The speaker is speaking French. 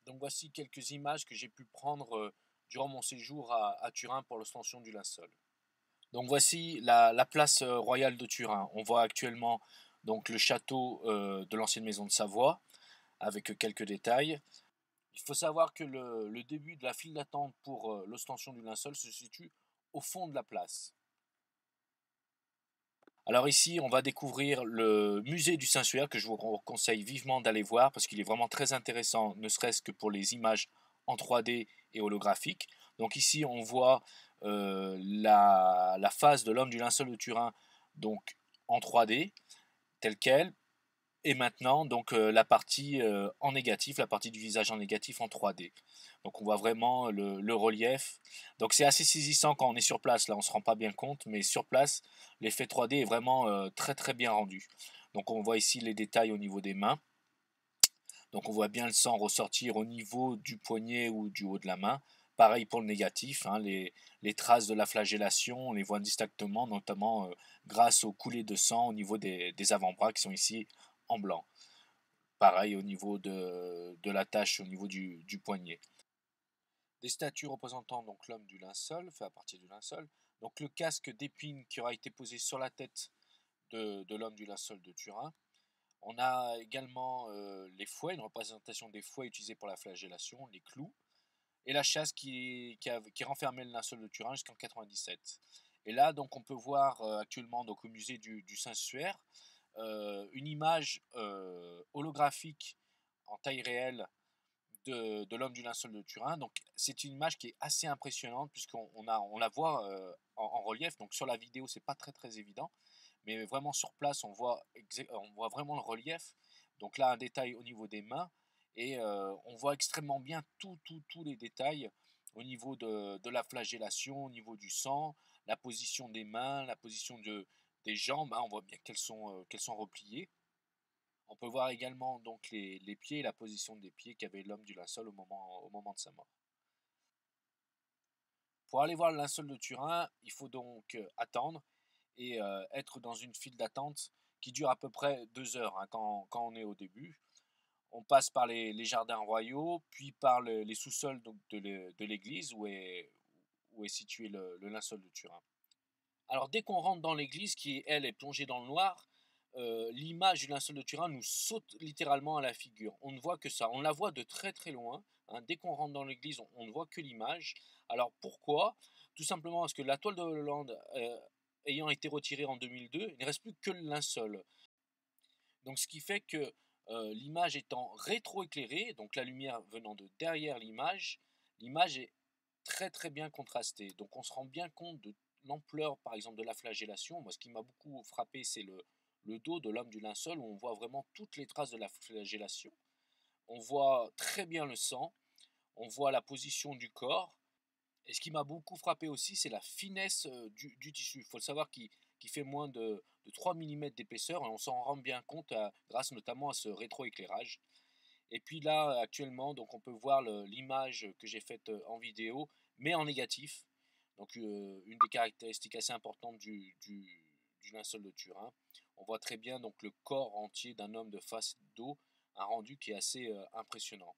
Donc voici quelques images que j'ai pu prendre durant mon séjour à Turin pour l'ostension du linceul. Donc voici la place royale de Turin. On voit actuellement donc le château de l'ancienne maison de Savoie avec quelques détails. Il faut savoir que le début de la file d'attente pour l'ostension du linceul se situe au fond de la place. Alors ici, on va découvrir le musée du Saint-Suaire que je vous conseille vivement d'aller voir parce qu'il est vraiment très intéressant, ne serait-ce que pour les images en 3D et holographiques. Donc ici, on voit la face de l'homme du linceul de Turin donc en 3D, telle qu'elle, et maintenant donc la partie en négatif, la partie du visage en négatif en 3D. Donc on voit vraiment le relief. Donc c'est assez saisissant quand on est sur place, là on se rend pas bien compte, mais sur place l'effet 3D est vraiment très très bien rendu. Donc on voit ici les détails au niveau des mains. Donc on voit bien le sang ressortir au niveau du poignet ou du haut de la main. Pareil pour le négatif, hein, les traces de la flagellation, on les voit distinctement, notamment grâce aux coulées de sang au niveau des avant-bras qui sont ici en blanc. Pareil au niveau de la tache au niveau du poignet. Des statues représentant donc l'homme du linceul, fait à partir du linceul. Donc le casque d'épines qui aura été posé sur la tête de l'homme du linceul de Turin. On a également les fouets, une représentation des fouets utilisés pour la flagellation, les clous, et la chasse qui renfermait le linceul de Turin jusqu'en 97. Et là, donc, on peut voir actuellement donc, au musée du Saint-Suaire une image holographique en taille réelle de l'homme du linceul de Turin. Donc, c'est une image qui est assez impressionnante puisqu'on la voit en relief. Donc, sur la vidéo, c'est pas très très évident, mais vraiment sur place, on voit vraiment le relief. Donc là, un détail au niveau des mains et on voit extrêmement bien tous les détails au niveau de la flagellation, au niveau du sang, la position des mains, la position des jambes. Hein, on voit bien qu'elles sont repliées. On peut voir également donc les pieds et la position des pieds qu'avait l'homme du linceul au moment de sa mort. Pour aller voir le linceul de Turin, il faut donc attendre et être dans une file d'attente qui dure à peu près 2 heures hein, quand on est au début. On passe par les jardins royaux, puis par les sous-sols de l'église où est situé le linceul de Turin. Alors dès qu'on rentre dans l'église, qui elle est plongée dans le noir, l'image du linceul de Turin nous saute littéralement à la figure. On ne voit que ça, on la voit de très très loin. Hein. Dès qu'on rentre dans l'église, on ne voit que l'image. Alors pourquoi? Tout simplement parce que la toile de Hollande ayant été retirée en 2002, il ne reste plus que le linceul. Donc ce qui fait que l'image étant rétroéclairée, donc la lumière venant de derrière l'image est très très bien contrastée. Donc on se rend bien compte de l'ampleur par exemple de la flagellation. Moi ce qui m'a beaucoup frappé c'est le dos de l'homme du linceul où on voit vraiment toutes les traces de la flagellation. On voit très bien le sang, on voit la position du corps. Et ce qui m'a beaucoup frappé aussi, c'est la finesse du tissu. Il faut le savoir qu'il fait moins de 3 mm d'épaisseur et on s'en rend bien compte grâce notamment à ce rétroéclairage. Et puis là, actuellement, donc on peut voir l'image que j'ai faite en vidéo, mais en négatif. Donc une des caractéristiques assez importantes du linceul de Turin. On voit très bien donc le corps entier d'un homme de face dos, un rendu qui est assez impressionnant.